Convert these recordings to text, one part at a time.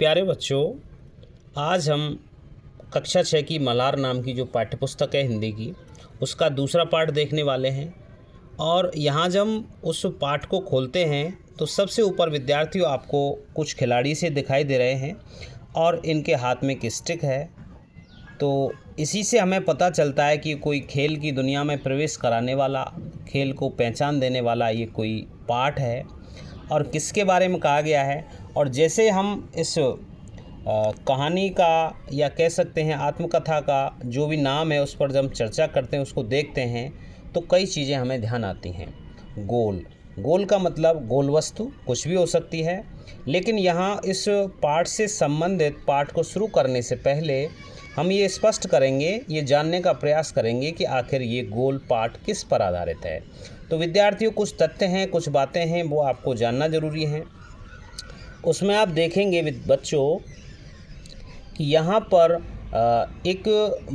प्यारे बच्चों, आज हम कक्षा 6 की मल्हार नाम की जो पाठ्यपुस्तक है हिंदी की, उसका दूसरा पाठ देखने वाले हैं। और यहाँ जब हम उस पाठ को खोलते हैं तो सबसे ऊपर विद्यार्थियों आपको कुछ खिलाड़ी से दिखाई दे रहे हैं और इनके हाथ में एक स्टिक है। तो इसी से हमें पता चलता है कि कोई खेल की दुनिया में प्रवेश कराने वाला, खेल को पहचान देने वाला ये कोई पाठ है और किसके बारे में कहा गया है। और जैसे हम इस कहानी का या कह सकते हैं आत्मकथा का जो भी नाम है उस पर जब हम चर्चा करते हैं, उसको देखते हैं तो कई चीज़ें हमें ध्यान आती हैं। गोल का मतलब गोल वस्तु कुछ भी हो सकती है, लेकिन यहाँ इस पाठ से संबंधित पाठ को शुरू करने से पहले हम ये स्पष्ट करेंगे, ये जानने का प्रयास करेंगे कि आखिर ये गोल पाठ किस पर आधारित है। तो विद्यार्थियों, कुछ तथ्य हैं, कुछ बातें हैं, वो आपको जानना ज़रूरी है। उसमें आप देखेंगे बच्चों कि यहाँ पर एक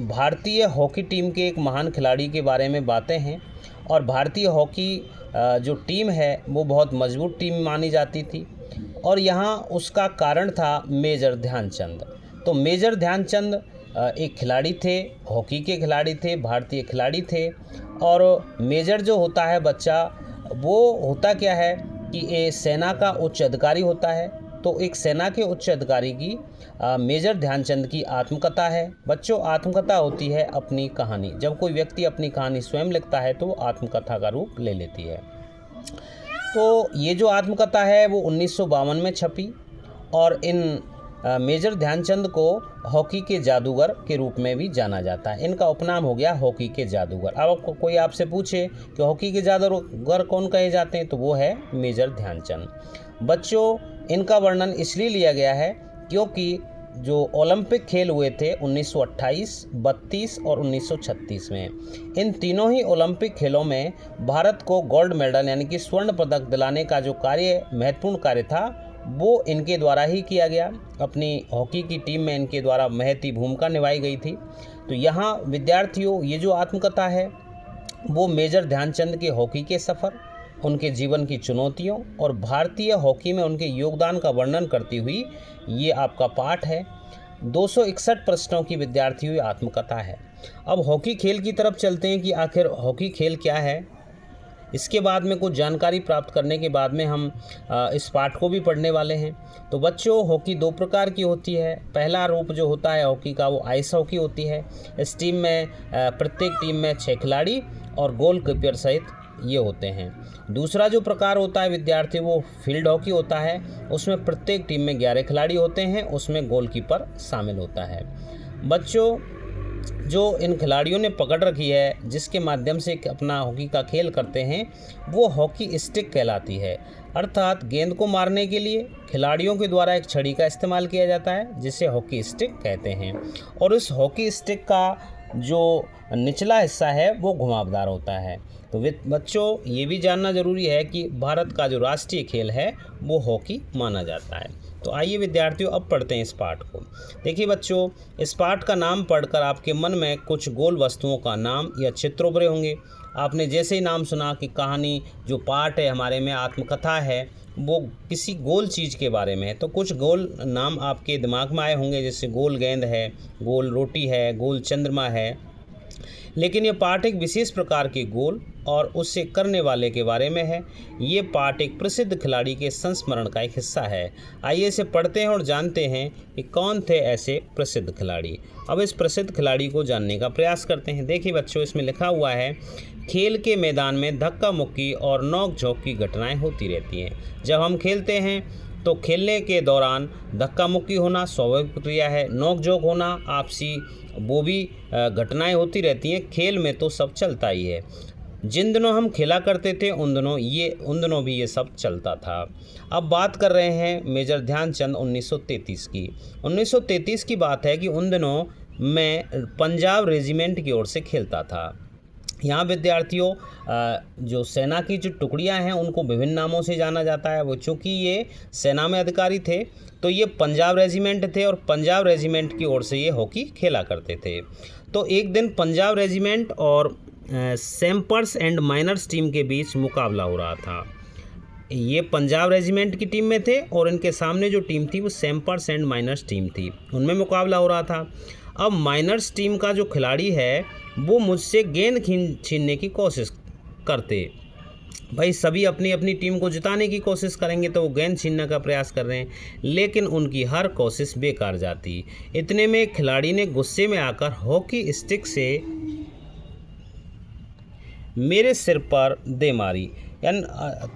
भारतीय हॉकी टीम के एक महान खिलाड़ी के बारे में बातें हैं। और भारतीय हॉकी जो टीम है वो बहुत मजबूत टीम मानी जाती थी। और यहाँ उसका कारण था मेजर ध्यानचंद। तो मेजर ध्यानचंद एक खिलाड़ी थे, हॉकी के खिलाड़ी थे, भारतीय खिलाड़ी थे। और मेजर जो होता है बच्चा, वो होता क्या है कि ये सेना का उच्च अधिकारी होता है। तो एक सेना के उच्च अधिकारी की मेजर ध्यानचंद की आत्मकथा है। बच्चों, आत्मकथा होती है अपनी कहानी। जब कोई व्यक्ति अपनी कहानी स्वयं लिखता है तो आत्मकथा का रूप ले लेती है। तो ये जो आत्मकथा है वो 1952 में छपी। और इन मेजर ध्यानचंद को हॉकी के जादूगर के रूप में भी जाना जाता है। इनका उपनाम हो गया हॉकी के जादूगर। अब कोई आपसे पूछे कि हॉकी के जादूगर कौन कहे जाते हैं, तो वो है मेजर ध्यानचंद। बच्चों, इनका वर्णन इसलिए लिया गया है क्योंकि जो ओलंपिक खेल हुए थे 1928, 32 और 1936 में, इन तीनों ही ओलंपिक खेलों में भारत को गोल्ड मेडल यानी कि स्वर्ण पदक दिलाने का जो कार्य, महत्वपूर्ण कार्य था, वो इनके द्वारा ही किया गया। अपनी हॉकी की टीम में इनके द्वारा महती भूमिका निभाई गई थी। तो यहाँ विद्यार्थियों, ये जो आत्मकथा है वो मेजर ध्यानचंद के हॉकी के सफ़र, उनके जीवन की चुनौतियों और भारतीय हॉकी में उनके योगदान का वर्णन करती हुई ये आपका पाठ है। 261 प्रश्नों की विद्यार्थियों की आत्मकथा है। अब हॉकी खेल की तरफ चलते हैं कि आखिर हॉकी खेल क्या है। इसके बाद में कुछ जानकारी प्राप्त करने के बाद में हम इस पाठ को भी पढ़ने वाले हैं। तो बच्चों, हॉकी दो प्रकार की होती है। पहला रूप जो होता है हॉकी का वो आइस हॉकी होती है। इस टीम में प्रत्येक टीम में 6 खिलाड़ी और गोलकीपर सहित ये होते हैं। दूसरा जो प्रकार होता है विद्यार्थी, वो फील्ड हॉकी होता है। उसमें प्रत्येक टीम में 11 खिलाड़ी होते हैं, उसमें गोलकीपर शामिल होता है। बच्चों, जो इन खिलाड़ियों ने पकड़ रखी है, जिसके माध्यम से अपना हॉकी का खेल करते हैं, वो हॉकी स्टिक कहलाती है। अर्थात गेंद को मारने के लिए खिलाड़ियों के द्वारा एक छड़ी का इस्तेमाल किया जाता है, जिसे हॉकी स्टिक कहते हैं। और इस हॉकी स्टिक का जो निचला हिस्सा है वो घुमावदार होता है। तो बच्चों, ये भी जानना ज़रूरी है कि भारत का जो राष्ट्रीय खेल है वो हॉकी माना जाता है। तो आइए विद्यार्थियों, अब पढ़ते हैं इस पाठ को। देखिए बच्चों, इस पाठ का नाम पढ़कर आपके मन में कुछ गोल वस्तुओं का नाम या चित्र उभरे होंगे। आपने जैसे ही नाम सुना कि कहानी जो पाठ है हमारे में, आत्मकथा है, वो किसी गोल चीज़ के बारे में है, तो कुछ गोल नाम आपके दिमाग में आए होंगे, जैसे गोल गेंद है, गोल रोटी है, गोल चंद्रमा है। लेकिन ये पाठ एक विशेष प्रकार के गोल और उससे करने वाले के बारे में है। ये पाठ एक प्रसिद्ध खिलाड़ी के संस्मरण का एक हिस्सा है। आइए इसे पढ़ते हैं और जानते हैं कि कौन थे ऐसे प्रसिद्ध खिलाड़ी। अब इस प्रसिद्ध खिलाड़ी को जानने का प्रयास करते हैं। देखिए बच्चों, इसमें लिखा हुआ है, खेल के मैदान में धक्का मुक्की और नोक झोंक की घटनाएं होती रहती हैं। जब हम खेलते हैं तो खेलने के दौरान धक्का मुक्की होना स्वाभाविक प्रक्रिया है। नोक झोंक होना, आपसी वो भी घटनाएं होती रहती हैं। खेल में तो सब चलता ही है। जिन दिनों हम खेला करते थे उन दिनों भी ये सब चलता था। अब बात कर रहे हैं मेजर ध्यानचंद 1933 की। 1933 की बात है कि उन दिनों मैं पंजाब रेजिमेंट की ओर से खेलता था। यहाँ विद्यार्थियों, जो सेना की जो टुकड़ियाँ हैं उनको विभिन्न नामों से जाना जाता है। वो चूँकि ये सेना में अधिकारी थे तो ये पंजाब रेजिमेंट थे और पंजाब रेजिमेंट की ओर से ये हॉकी खेला करते थे। तो एक दिन पंजाब रेजिमेंट और सैम्पर्स एंड माइनर्स टीम के बीच मुकाबला हो रहा था। ये पंजाब रेजिमेंट की टीम में थे और इनके सामने जो टीम थी वो सैमपर्स एंड माइनर्स टीम थी, उनमें मुकाबला हो रहा था। अब माइनर्स टीम का जो खिलाड़ी है वो मुझसे गेंद छीनने की कोशिश करते। भाई सभी अपनी अपनी टीम को जिताने की कोशिश करेंगे तो वो गेंद छीनने का प्रयास कर रहे हैं, लेकिन उनकी हर कोशिश बेकार जाती। इतने में एक खिलाड़ी ने गुस्से में आकर हॉकी स्टिक से मेरे सिर पर दे मारी। यानी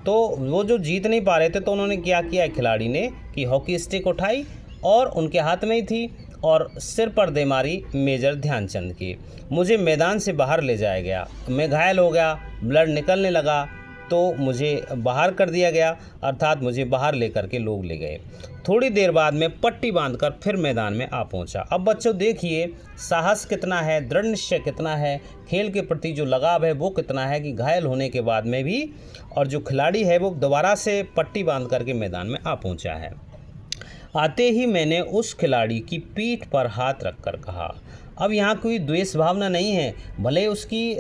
तो वो जो जीत नहीं पा रहे थे तो उन्होंने क्या किया, खिलाड़ी ने कि हॉकी स्टिक उठाई और उनके हाथ में ही थी और सिर पर दे मारी मेजर ध्यानचंद की। मुझे मैदान से बाहर ले जाया गया, मैं घायल हो गया, ब्लड निकलने लगा तो मुझे बाहर कर दिया गया, अर्थात मुझे बाहर लेकर के लोग ले गए। थोड़ी देर बाद मैं पट्टी बांधकर फिर मैदान में आ पहुंचा। अब बच्चों देखिए साहस कितना है, दृढ़ निश्चय कितना है, खेल के प्रति जो लगाव है वो कितना है कि घायल होने के बाद में भी और जो खिलाड़ी है वो दोबारा से पट्टी बांध करके मैदान में आ पहुंचा है। आते ही मैंने उस खिलाड़ी की पीठ पर हाथ रखकर कहा। अब यहाँ कोई द्वेष भावना नहीं है, भले उसकी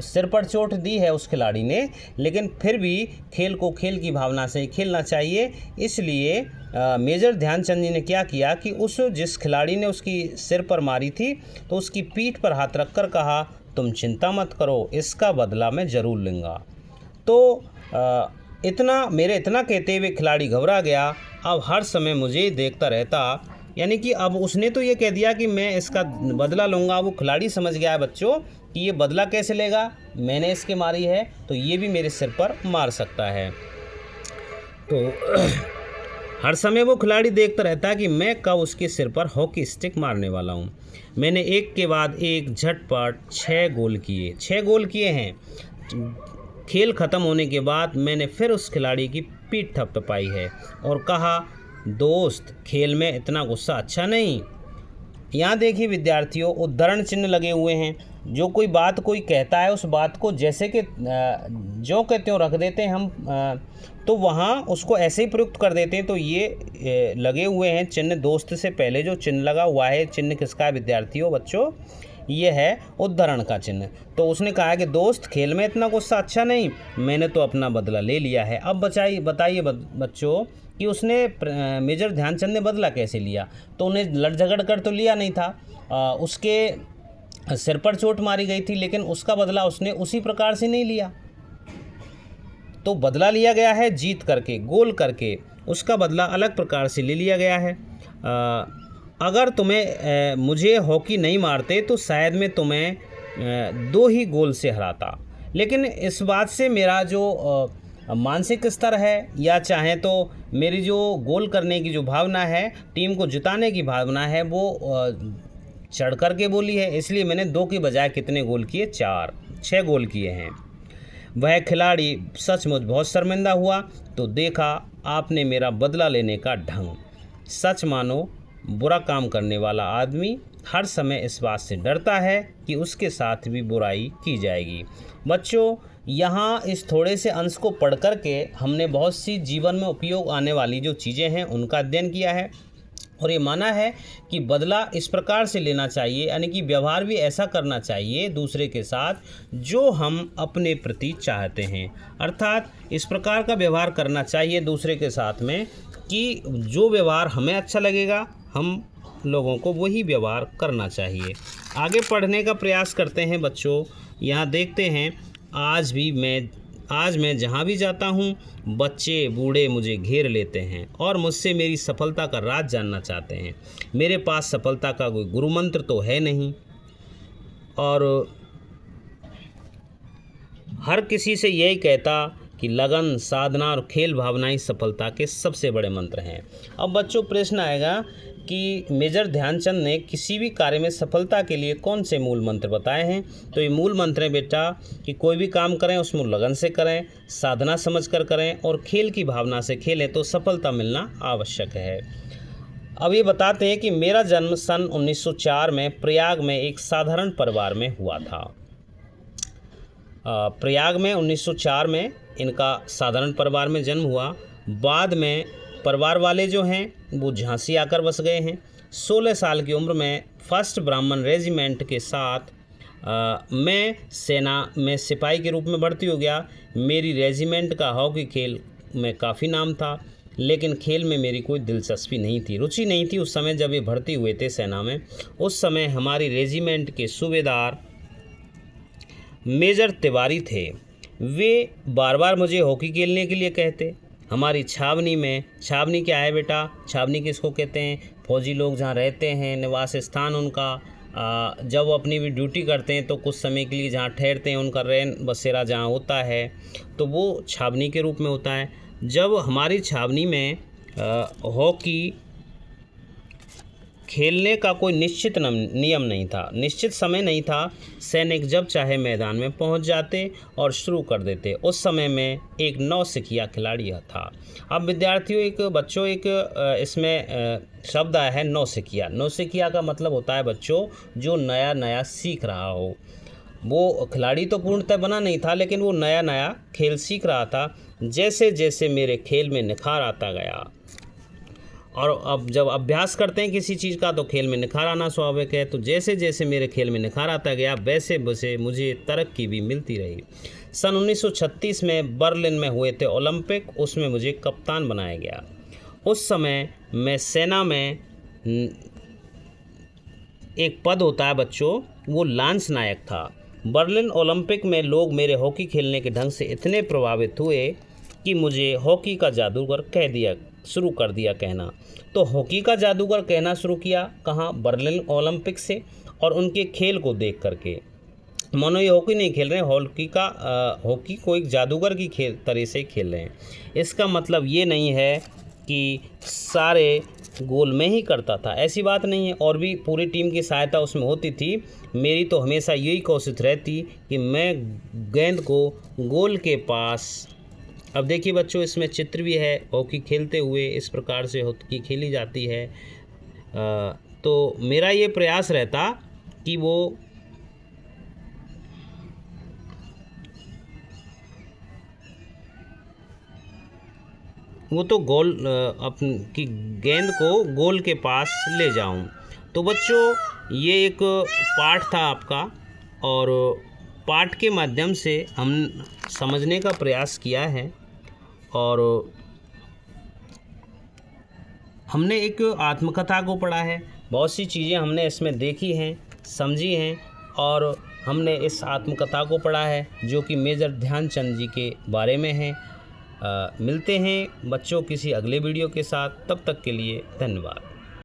सिर पर चोट दी है उस खिलाड़ी ने, लेकिन फिर भी खेल को खेल की भावना से खेलना चाहिए। इसलिए मेजर ध्यानचंद जी ने क्या किया कि उस जिस खिलाड़ी ने उसकी सिर पर मारी थी तो उसकी पीठ पर हाथ रखकर कहा, तुम चिंता मत करो, इसका बदला मैं ज़रूर लूँगा। तो इतना कहते हुए खिलाड़ी घबरा गया। अब हर समय मुझे देखता रहता, यानी कि अब उसने तो ये कह दिया कि मैं इसका बदला लूँगा। वो खिलाड़ी समझ गया है बच्चों कि ये बदला कैसे लेगा, मैंने इसके मारी है तो ये भी मेरे सिर पर मार सकता है। तो हर समय वो खिलाड़ी देखता रहता है कि मैं कब उसके सिर पर हॉकी स्टिक मारने वाला हूँ। मैंने एक के बाद एक झटपट 6 गोल किए हैं। खेल ख़त्म होने के बाद मैंने फिर उस खिलाड़ी की पीठ थपथपाई है और कहा, दोस्त खेल में इतना गुस्सा अच्छा नहीं। यहाँ देखिए विद्यार्थियों, उद्धरण चिन्ह लगे हुए हैं। जो कोई बात कोई कहता है उस बात को जैसे कि जो कहते हो रख देते हैं हम, तो वहाँ उसको ऐसे ही प्रयुक्त कर देते हैं। तो ये लगे हुए हैं चिन्ह, दोस्त से पहले जो चिन्ह लगा हुआ है, चिन्ह किसका है विद्यार्थियों बच्चों, ये है उद्धरण का चिन्ह। तो उसने कहा है कि दोस्त खेल में इतना गुस्सा अच्छा नहीं, मैंने तो अपना बदला ले लिया है। अब बताइए बच्चों कि उसने मेजर ध्यानचंद ने बदला कैसे लिया। तो उन्हें लड़ झगड़ कर तो लिया नहीं था, उसके सिर पर चोट मारी गई थी, लेकिन उसका बदला उसने उसी प्रकार से नहीं लिया। तो बदला लिया गया है जीत करके, गोल करके, उसका बदला अलग प्रकार से ले लिया गया है। अगर तुम्हें मुझे हॉकी नहीं मारते तो शायद मैं तुम्हें 2 ही गोल से हराता, लेकिन इस बात से मेरा जो मानसिक स्तर है या चाहें तो मेरी जो गोल करने की जो भावना है, टीम को जिताने की भावना है, वो चढ़ कर के बोली है। इसलिए मैंने 2 की बजाय कितने गोल किए, 6 गोल किए हैं। वह खिलाड़ी सचमुच बहुत शर्मिंदा हुआ। तो देखा आपने मेरा बदला लेने का ढंग। सच मानो बुरा काम करने वाला आदमी हर समय इस बात से डरता है कि उसके साथ भी बुराई की जाएगी। बच्चों यहाँ इस थोड़े से अंश को पढ़ कर के हमने बहुत सी जीवन में उपयोग आने वाली जो चीज़ें हैं उनका अध्ययन किया है और ये माना है कि बदला इस प्रकार से लेना चाहिए, यानी कि व्यवहार भी ऐसा करना चाहिए दूसरे के साथ जो हम अपने प्रति चाहते हैं। अर्थात इस प्रकार का व्यवहार करना चाहिए दूसरे के साथ में कि जो व्यवहार हमें अच्छा लगेगा हम लोगों को वही व्यवहार करना चाहिए। आगे पढ़ने का प्रयास करते हैं बच्चों। यहाँ देखते हैं, आज मैं जहाँ भी जाता हूँ बच्चे बूढ़े मुझे घेर लेते हैं और मुझसे मेरी सफलता का राज जानना चाहते हैं। मेरे पास सफलता का कोई गुरु मंत्र तो है नहीं और हर किसी से यही कहता कि लगन, साधना और खेल भावना ही सफलता के सबसे बड़े मंत्र हैं। अब बच्चों प्रश्न आएगा कि मेजर ध्यानचंद ने किसी भी कार्य में सफलता के लिए कौन से मूल मंत्र बताए हैं। तो ये मूल मंत्र हैं बेटा कि कोई भी काम करें उसमें लगन से करें, साधना समझकर करें और खेल की भावना से खेलें तो सफलता मिलना आवश्यक है। अब ये बताते हैं कि मेरा जन्म सन 1904 में प्रयाग में एक साधारण परिवार में हुआ था। प्रयाग में 1904 में इनका साधारण परिवार में जन्म हुआ। बाद में परिवार वाले जो हैं वो झांसी आकर बस गए हैं। 16 साल की उम्र में फर्स्ट ब्राह्मण रेजिमेंट के साथ मैं सेना में सिपाही के रूप में भर्ती हो गया। मेरी रेजिमेंट का हॉकी खेल में काफ़ी नाम था, लेकिन खेल में मेरी कोई दिलचस्पी नहीं थी, रुचि नहीं थी। उस समय जब ये भर्ती हुए थे सेना में, उस समय हमारी रेजिमेंट के सूबेदार मेजर तिवारी थे। वे बार बार मुझे हॉकी खेलने के लिए कहते। हमारी छावनी में, छावनी क्या है बेटा, छावनी किसको कहते हैं, फौजी लोग जहाँ रहते हैं, निवास स्थान उनका, जब वो अपनी भी ड्यूटी करते हैं तो कुछ समय के लिए जहाँ ठहरते हैं, उनका रैन बसेरा जहाँ होता है, तो वो छावनी के रूप में होता है। जब हमारी छावनी में हॉकी खेलने का कोई निश्चित नियम नहीं था, निश्चित समय नहीं था। सैनिक जब चाहे मैदान में पहुंच जाते और शुरू कर देते। उस समय में एक नौसिखिया खिलाड़ी था। अब विद्यार्थियों, इसमें शब्द आया है नौसिखिया। नौसिखिया का मतलब होता है बच्चों जो नया नया सीख रहा हो। वो खिलाड़ी तो पूर्णतः बना नहीं था, लेकिन वो नया नया खेल सीख रहा था। जैसे जैसे मेरे खेल में निखार आता गया, और अब जब अभ्यास करते हैं किसी चीज़ का तो खेल में निखार आना स्वाभाविक है। तो जैसे जैसे मेरे खेल में निखार आता गया, वैसे वैसे मुझे तरक्की भी मिलती रही। सन 1936 में बर्लिन में हुए थे ओलंपिक, उसमें मुझे कप्तान बनाया गया। उस समय मैं सेना में एक पद होता है बच्चों, वो लांस नायक था। बर्लिन ओलंपिक में लोग मेरे हॉकी खेलने के ढंग से इतने प्रभावित हुए कि मुझे हॉकी का जादूगर शुरू कर दिया कहना। तो हॉकी का जादूगर कहना शुरू किया कहाँ, बर्लिन ओलंपिक से, और उनके खेल को देख करके। मानो ये हॉकी नहीं खेल रहे हैं, हॉकी को एक जादूगर की तरह से खेल रहे हैं। इसका मतलब ये नहीं है कि सारे गोल में ही करता था, ऐसी बात नहीं है, और भी पूरी टीम की सहायता उसमें होती थी। मेरी तो हमेशा यही कोशिश रहती कि मैं गेंद को गोल के पास, अब देखिए बच्चों इसमें चित्र भी है, हॉकी खेलते हुए इस प्रकार से हॉकी खेली जाती है। तो मेरा ये प्रयास रहता कि वो तो गोल की गेंद को गोल के पास ले जाऊं। तो बच्चों ये एक पाठ था आपका, और पाठ के माध्यम से हम समझने का प्रयास किया है, और हमने एक आत्मकथा को पढ़ा है। बहुत सी चीज़ें हमने इसमें देखी हैं, समझी हैं, और हमने इस आत्मकथा को पढ़ा है जो कि मेजर ध्यानचंद जी के बारे में है। मिलते हैं बच्चों किसी अगले वीडियो के साथ, तब तक के लिए धन्यवाद।